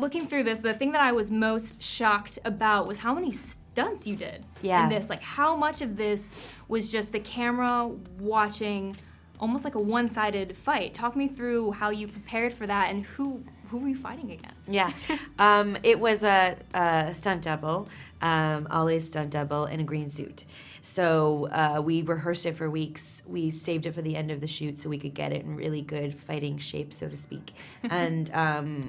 looking through this, the thing that I was most shocked about was how many stunts you did in this. Like, how much of this was just the camera watching almost like a one-sided fight? Talk me through how you prepared for that and who were you fighting against? Yeah, it was a stunt double, Ollie's stunt double in a green suit. So we rehearsed it for weeks. We saved it for the end of the shoot so we could get it in really good fighting shape, so to speak. And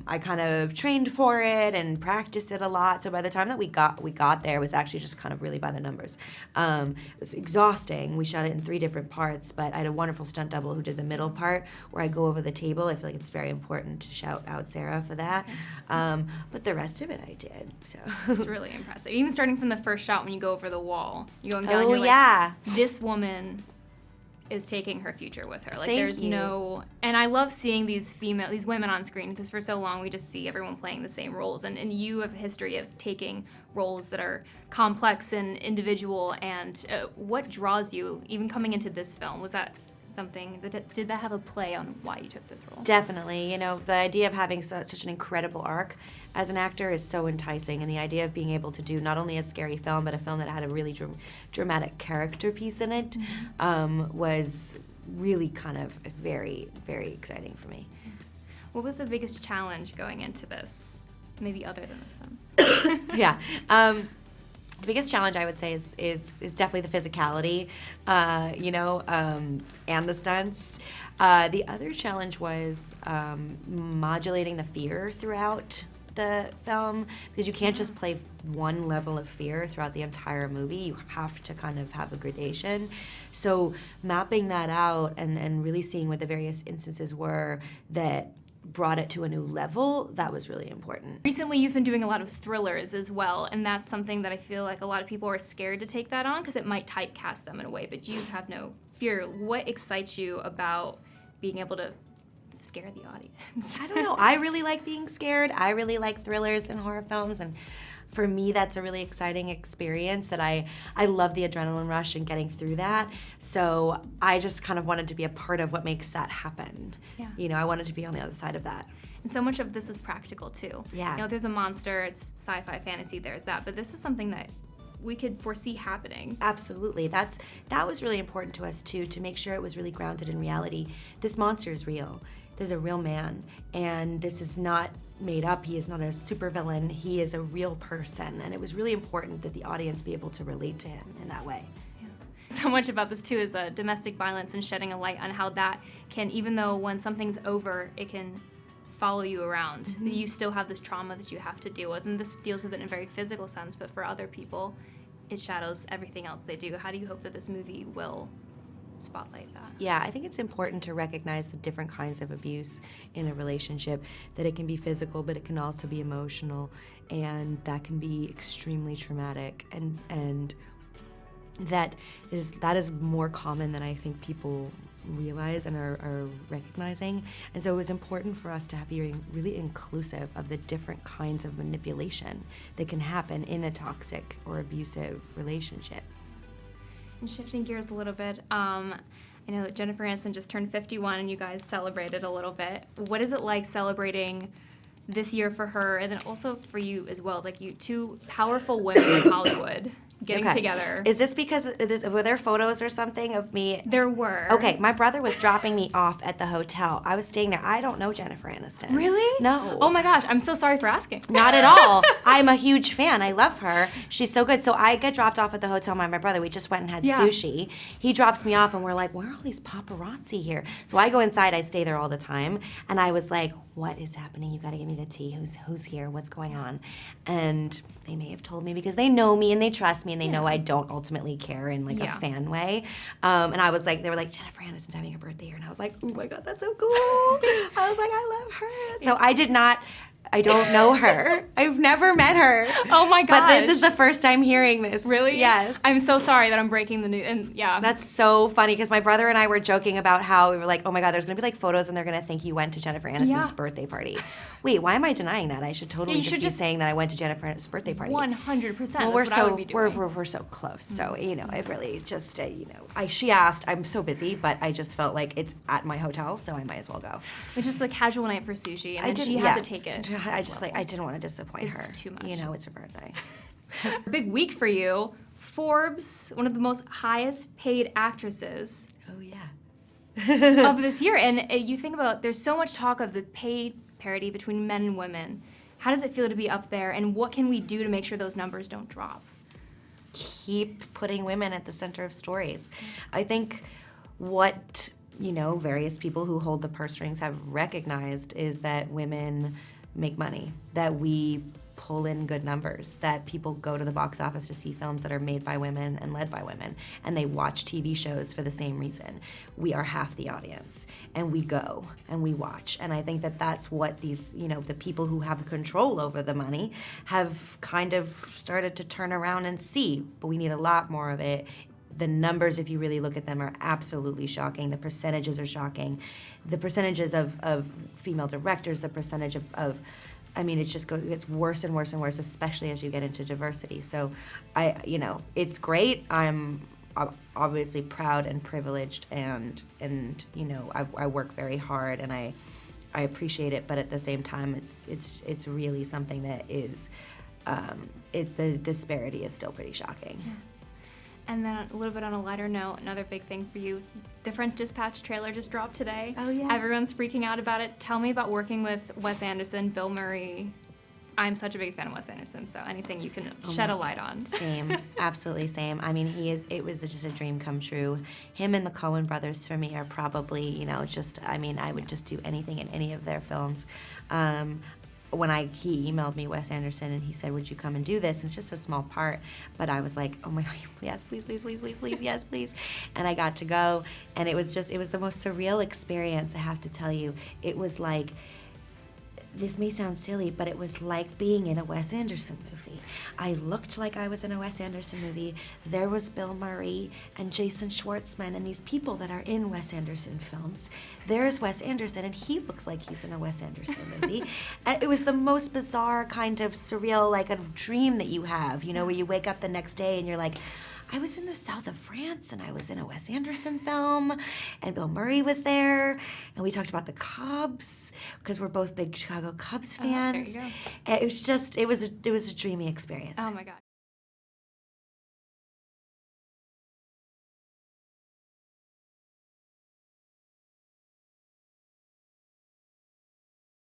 I kind of trained for it and practiced it a lot. So by the time that we got there, it was actually just kind of really by the numbers. It was exhausting. We shot it in 3 different parts, but I had a wonderful stunt double who did the middle part where I go over the table. I feel like it's very important to shout out Sarah for that. But the rest of it I did. So it's really impressive. Even starting from the first shot when you go over the wall, you're going down. Oh, you're yeah. Like, this woman is taking her future with her. Like, Thank you. No, and I love seeing these women on screen because for so long we just see everyone playing the same roles, and you have a history of taking roles that are complex and individual. And what draws you, even coming into this film, was that something did that have a play on why you took this role? Definitely. You know, the idea of having such an incredible arc as an actor is so enticing, and the idea of being able to do not only a scary film, but a film that had a really dramatic character piece in it was really kind of very, very exciting for me. What was the biggest challenge going into this, maybe other than the stunts? Yeah. The biggest challenge I would say is definitely the physicality, and the stunts. The other challenge was modulating the fear throughout the film, because you can't just play one level of fear throughout the entire movie. You have to kind of have a gradation. So mapping that out and really seeing what the various instances were that brought it to a new level, that was really important. Recently you've been doing a lot of thrillers as well, and that's something that I feel like a lot of people are scared to take that on because it might typecast them in a way, but you have no fear. What excites you about being able to scare the audience? I don't know. I really like being scared. I really like thrillers and horror films, and for me, that's a really exciting experience that I love the adrenaline rush and getting through that. So I just kind of wanted to be a part of what makes that happen. Yeah. You know, I wanted to be on the other side of that. And so much of this is practical too. Yeah. You know, there's a monster, it's sci-fi, fantasy, there's that, but this is something that we could foresee happening. Absolutely. That was really important to us too, to make sure it was really grounded in reality. This monster is real. There's a real man, and this is not made up. He is not a supervillain. He is a real person, and it was really important that the audience be able to relate to him in that way. Yeah. So much about this too is domestic violence and shedding a light on how that can, even though when something's over, it can follow you around. Mm-hmm. You still have this trauma that you have to deal with, and this deals with it in a very physical sense, but for other people, it shadows everything else they do. How do you hope that this movie will spotlight that? Yeah, I think it's important to recognize the different kinds of abuse in a relationship, that it can be physical, but it can also be emotional, and that can be extremely traumatic, and that is more common than I think people realize and are recognizing. And so it was important for us to be really inclusive of the different kinds of manipulation that can happen in a toxic or abusive relationship. And shifting gears a little bit, I know that Jennifer Aniston just turned 51 and you guys celebrated a little bit. What is it like celebrating this year for her, and then also for you as well? Like, you two powerful women in Hollywood getting together. Is this because were there photos or something of me? There were. Okay, my brother was dropping me off at the hotel. I was staying there. I don't know Jennifer Aniston. Really? No. Oh my gosh, I'm so sorry for asking. Not at all. I'm a huge fan. I love her. She's so good. So I get dropped off at the hotel by my brother. We just went and had sushi. He drops me off and we're like, where are all these paparazzi here? So I go inside. I stay there all the time. And I was like, what is happening? You got to give me the tea. Who's here? What's going on? And they may have told me because they know me and they trust me and they know I don't ultimately care in like a fan way. And I was like, they were like, Jennifer Aniston's having her birthday here. And I was like, oh my God, that's so cool. I was like, I love her. So I don't know her. I've never met her. Oh my gosh. But this is the first time hearing this. Really? Yes. I'm so sorry that I'm breaking the news. And yeah. That's so funny because my brother and I were joking about how we were like, oh my God, there's going to be like photos and they're going to think you went to Jennifer Aniston's birthday party. Wait, why am I denying that? I should totally just be saying that I went to Jennifer Aniston's birthday party. 100%. Well, that's what I would be doing. We're so close. So, you know, it really just, she asked, I'm so busy, but I just felt like it's at my hotel, so I might as well go. It's just a casual night for sushi, and then she had to take it. I just like, I didn't want to disappoint her. It's too much. You know, it's her birthday. Big week for you. Forbes, one of the most highest paid actresses Oh, yeah. of this year. And you think about, there's so much talk of the pay parity between men and women. How does it feel to be up there, and what can we do to make sure those numbers don't drop? Keep putting women at the center of stories. I think what, you know, various people who hold the purse strings have recognized is that women make money, that we pull in good numbers, that people go to the box office to see films that are made by women and led by women, and they watch TV shows for the same reason. We are half the audience, and we go and we watch. And I think that that's what these, you know, the people who have control over the money have kind of started to turn around and see, but we need a lot more of it. The numbers, if you really look at them, are absolutely shocking. The percentages are shocking. The percentages of female directors, the percentage of I mean, it just gets worse and worse and worse, especially as you get into diversity. So, you know, it's great. I'm obviously proud and privileged, and you know, I work very hard, and I appreciate it. But at the same time, it's really something that is, the disparity is still pretty shocking. Yeah. And then a little bit on a lighter note, another big thing for you, the French Dispatch trailer just dropped today. Oh, yeah. Everyone's freaking out about it. Tell me about working with Wes Anderson, Bill Murray. I'm such a big fan of Wes Anderson, so anything you can shed a light on. Same, absolutely same. I mean, it was just a dream come true. Him and the Coen brothers for me are probably, you know, just, I mean, I would just do anything in any of their films. When he emailed me, Wes Anderson, and he said, would you come and do this? And it's just a small part, but I was like, oh my God, yes, please, please, please, please, please, yes, please. And I got to go, and it was the most surreal experience, I have to tell you. It was like, this may sound silly, but it was like being in a Wes Anderson movie. I looked like I was in a Wes Anderson movie. There was Bill Murray and Jason Schwartzman and these people that are in Wes Anderson films. There's Wes Anderson, and he looks like he's in a Wes Anderson movie. And it was the most bizarre kind of surreal, like a dream that you have, you know, where you wake up the next day and you're like, I was in the south of France, and I was in a Wes Anderson film, and Bill Murray was there, and we talked about the Cubs, because we're both big Chicago Cubs fans. There you go. And it was a dreamy experience. Oh my God.